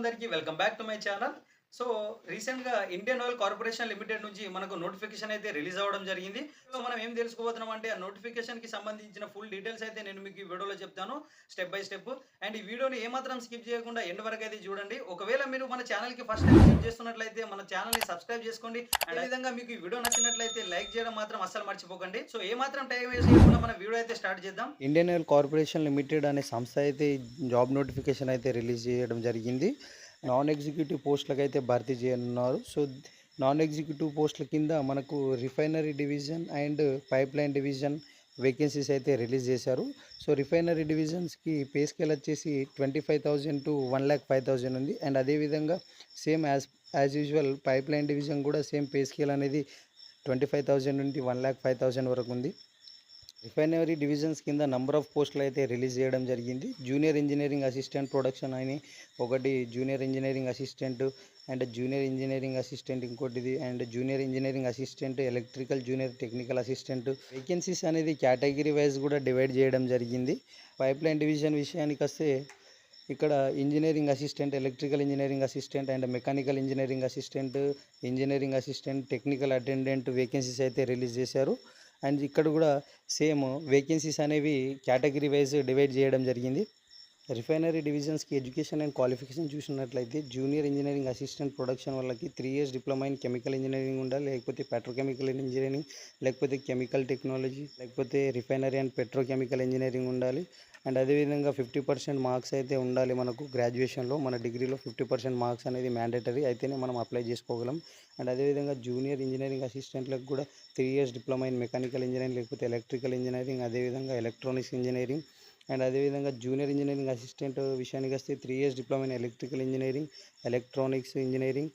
అందరికీ welcome back to my channel. So, రీసెంట్‌గా Indian oil corporation limited నుంచి మనకు నోటిఫికేషన్ అయితే రిలీజ్ అవ్వడం జరిగింది. సో, మనం ఏం తెలుసుకోబోతున్నాం అంటే ఆ నోటిఫికేషన్‌కి సంబంధించిన ఫుల్ డీటెయిల్స్ అయితే నేను మీకు ఈ వీడియోలో చెప్తాను స్టెప్ బై స్టెప్. అండ్ ఈ వీడియోని ఏమాత్రం స్కిప్ చేయకుండా ఎండ్ వరకు అయితే చూడండి. ఒకవేళ మీరు మన ఛానల్‌కి ఫస్ట్ టైం విజిట్ చేస్తున్నట్లయితే మన ఛానల్‌ని సబ్స్క్రైబ్ చేసుకోండి. అండ్ అదేవిధంగా మీకు ఈ వీడియో నచ్చినట్లయితే లైక్ చేయడం మాత్రం అస్సలు మర్చిపోకండి. సో, ఏమాత్రం టైం వేస్ట్ చేయకుండా మన వీడియో అయితే స్టార్ట్ చేద్దాం. ఇండియన్ ఆయిల్ కార్పొరేషన్ లిమిటెడ్ అనే సంస్థ అయితే జాబ్ నోటిఫికేషన్ అయితే రిలీజ్ చేయడం జరిగింది. నాన్ ఎగ్జిక్యూటివ్ పోస్టులకు అయితే భర్తీ చేయనున్నారు. సో నాన్ ఎగ్జిక్యూటివ్ పోస్టుల కింద మనకు refinery division and pipe line division vacancies అయితే రిలీజ్ చేశారు. సో రిఫైనరీ డివిజన్స్కి పే స్కేల్ వచ్చేసి 25,000 to 1,05,000 ఉంది. అండ్ అదేవిధంగా same as usual pipe line division కూడా సేమ్ పే స్కేల్ అనేది 25,000 నుండి 1,05,000 వరకు ఉంది. రిఫైనరీ డివిజన్స్ కింద నంబర్ ఆఫ్ పోస్టులు అయితే రిలీజ్ చేయడం జరిగింది. జూనియర్ ఇంజనీరింగ్ అసిస్టెంట్ ప్రొడక్షన్ అని ఒకటి, junior engineering assistant and junior engineering assistant ఇంకోటిది, and junior engineering assistant, electrical junior technical assistant. Vacancies అనేది కేటగిరీ వైజ్ కూడా డివైడ్ చేయడం జరిగింది. పైప్ లైన్ డివిజన్ విషయానికి వస్తే ఇక్కడ engineering assistant, electrical engineering assistant and mechanical engineering assistant, technical attendant vacancies అయితే release చేశారు. అండ్ ఇక్కడ కూడా సేమ్ వేకెన్సీస్ అనేవి కేటగిరీ వైజ్ డివైడ్ చేయడం జరిగింది. రిఫైనరీ డివిజన్స్కి ఎడ్యుకేషన్ అండ్ క్వాలిఫికేషన్ చూసినట్లయితే జూనియర్ ఇంజనీరింగ్ అసిస్టెంట్ ప్రొడక్షన్ వాళ్ళకి 3 years diploma in chemical engineering ఉండాలి, లేకపోతే పెట్రోకెమికల్ ఇంజనీరింగ్, లేకపోతే కెమికల్ టెక్నాలజీ, లేకపోతే రిఫైనరీ అండ్ పెట్రోకెమికల్ ఇంజనీరింగ్ ఉండాలి. అండ్ అదేవిధంగా 50% మార్క్స్ అయితే ఉండాలి మనకు గ్రాడ్యుయేషన్లో. మన డిగ్రీలో 50% మార్క్స్ అనేది మ్యాండేటరీ అయితేనే మనం అప్లై చేసుకోగలం. అండ్ అదేవిధంగా జూనియర్ ఇంజనీరింగ్ అసిస్టెంట్లకు కూడా 3 years diploma in mechanical engineering, లేకపోతే ఎలక్ట్రికల్ ఇంజనీరింగ్, అదేవిధంగా ఎలక్ట్రానిక్స్ ఇంజనీరింగ్. అండ్ అదేవిధంగా జూనియర్ ఇంజనీరింగ్ అసిస్టెంట్ విషయానికి వస్తే 3 years diploma in electrical engineering, electronics engineering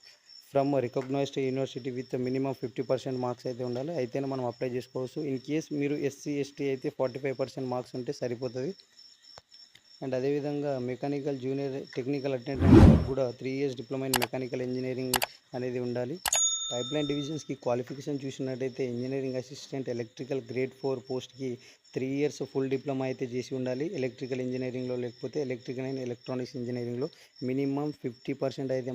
from recognised university with minimum 50% marks అయితే ఉండాలి, అయితేనే మనం అప్లై చేసుకోవచ్చు. ఇన్ కేస్ మీరు ఎస్సీ ఎస్టీ అయితే 45% మార్క్స్ ఉంటే సరిపోతుంది. అండ్ అదేవిధంగా మెకానికల్ జూనియర్ టెక్నికల్ అటెండెంట్ కూడా 3 years diploma in mechanical engineering అనేది ఉండాలి. పైప్ లైన్ డివిజన్స్కి క్వాలిఫికేషన్ చూసినట్టయితే ఇంజనీరింగ్ అసిస్టెంట్ ఎలక్ట్రికల్ గ్రేడ్ 4 పోస్ట్కి 3 years ఫుల్ డిప్లొమా అయితే చేసి ఉండాలి ఎలక్ట్రికల్ ఇంజనీరింగ్లో, లేకపోతే ఎలక్ట్రికల్ అండ్ ఎలక్ట్రానిక్స్ ఇంజనీరింగ్లో మినిమం 50% అయితే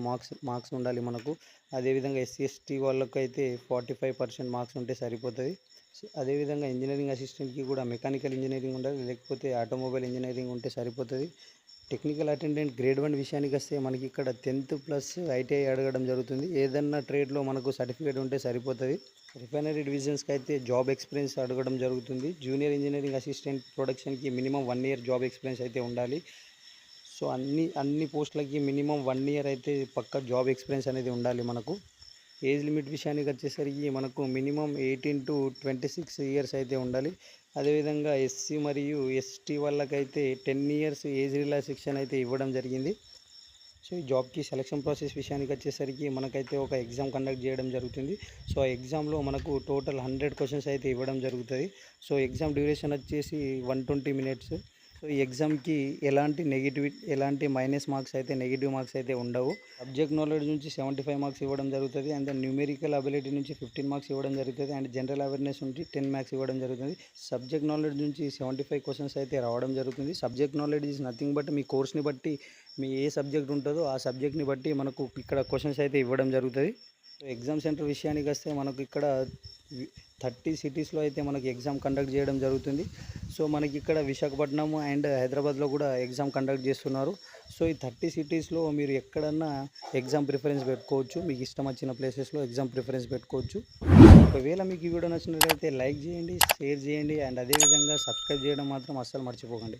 మార్క్స్ ఉండాలి మనకు. అదేవిధంగా ఎస్సీ ఎస్టీ వాళ్ళకు అయితే 45% మార్క్స్ ఉంటే సరిపోతుంది. అదేవిధంగా ఇంజనీరింగ్ అసిస్టెంట్కి కూడా మెకానికల్ ఇంజనీరింగ్ ఉండాలి, లేకపోతే ఆటోమొబైల్ ఇంజనీరింగ్ ఉంటే సరిపోతుంది. టెక్నికల్ అటెండెంట్ గ్రేడ్ 1 విషయానికి వస్తే మనకి ఇక్కడ 10th ప్లస్ ఐటీఐ అడగడం జరుగుతుంది. ఏదన్నా ట్రేడ్లో మనకు సర్టిఫికేట్ ఉంటే సరిపోతుంది. రిఫైనరీ డివిజన్స్కి అయితే జాబ్ ఎక్స్పీరియన్స్ అడగడం జరుగుతుంది. జూనియర్ ఇంజనీరింగ్ అసిస్టెంట్ ప్రొడక్షన్కి మినిమం 1 year జాబ్ ఎక్స్పీరియన్స్ అయితే ఉండాలి. సో అన్ని పోస్టులకి మినిమం 1 year అయితే పక్కా జాబ్ ఎక్స్పీరియన్స్ అనేది ఉండాలి మనకు. ఏజ్ లిమిట్ విషయానికి వచ్చేసరికి మనకు మినిమం 18 to 26 years అయితే ఉండాలి. అదేవిధంగా ఎస్సీ మరియు ఎస్టీ వాళ్ళకైతే 10 years ఏజ్ రిలాక్సేషన్ అయితే ఇవ్వడం జరిగింది. సో ఈ జాబ్కి సెలక్షన్ ప్రాసెస్ విషయానికి వచ్చేసరికి మనకైతే ఒక ఎగ్జామ్ కండక్ట్ చేయడం జరుగుతుంది. సో ఆ ఎగ్జామ్లో మనకు టోటల్ 100 questions అయితే ఇవ్వడం జరుగుతుంది. సో ఎగ్జామ్ డ్యూరేషన్ వచ్చేసి 120 minutes. సో ఈ ఎగ్జామ్కి ఎలాంటి మైనస్ మార్క్స్ అయితే నెగిటివ్ మార్క్స్ అయితే ఉండవు. సబ్జెక్ట్ నాలెడ్జ్ నుంచి 75 marks ఇవ్వడం జరుగుతుంది. అండ్ న్యూమెరికల్ అబిలిటీ నుంచి 15 marks ఇవ్వడం జరుగుతుంది. అండ్ జనరల్ అవేర్నెస్ నుంచి 10 marks ఇవ్వడం జరుగుతుంది. సబ్జెక్ట్ నాలెడ్జ్ నుంచి 75 questions అయితే రావడం జరుగుతుంది. Subject knowledge is nothing but మీ కోర్స్ని బట్టి మీ ఏ సబ్జెక్ట్ ఉంటుందో ఆ సబ్జెక్ట్ని బట్టి మనకు ఇక్కడ క్వశ్చన్స్ అయితే ఇవ్వడం జరుగుతుంది. ఎగ్జామ్ సెంటర్ విషయానికి వస్తే మనకు ఇక్కడ 30 cities అయితే మనకి ఎగ్జామ్ కండక్ట్ చేయడం జరుగుతుంది. సో మనకి ఇక్కడ విశాఖపట్నం అండ్ హైదరాబాద్లో కూడా ఎగ్జామ్ కండక్ట్ చేస్తున్నారు. సో ఈ 30 cities మీరు ఎక్కడన్నా ఎగ్జామ్ ప్రిఫరెన్స్ పెట్టుకోవచ్చు. మీకు ఇష్టం వచ్చిన ప్లేసెస్లో ఎగ్జామ్ ప్రిఫరెన్స్ పెట్టుకోవచ్చు. ఒకవేళ మీకు ఈ వీడియో నచ్చినట్లయితే లైక్ చేయండి, షేర్ చేయండి అండ్ అదేవిధంగా సబ్స్క్రైబ్ చేయడం మాత్రం అస్సలు మర్చిపోకండి.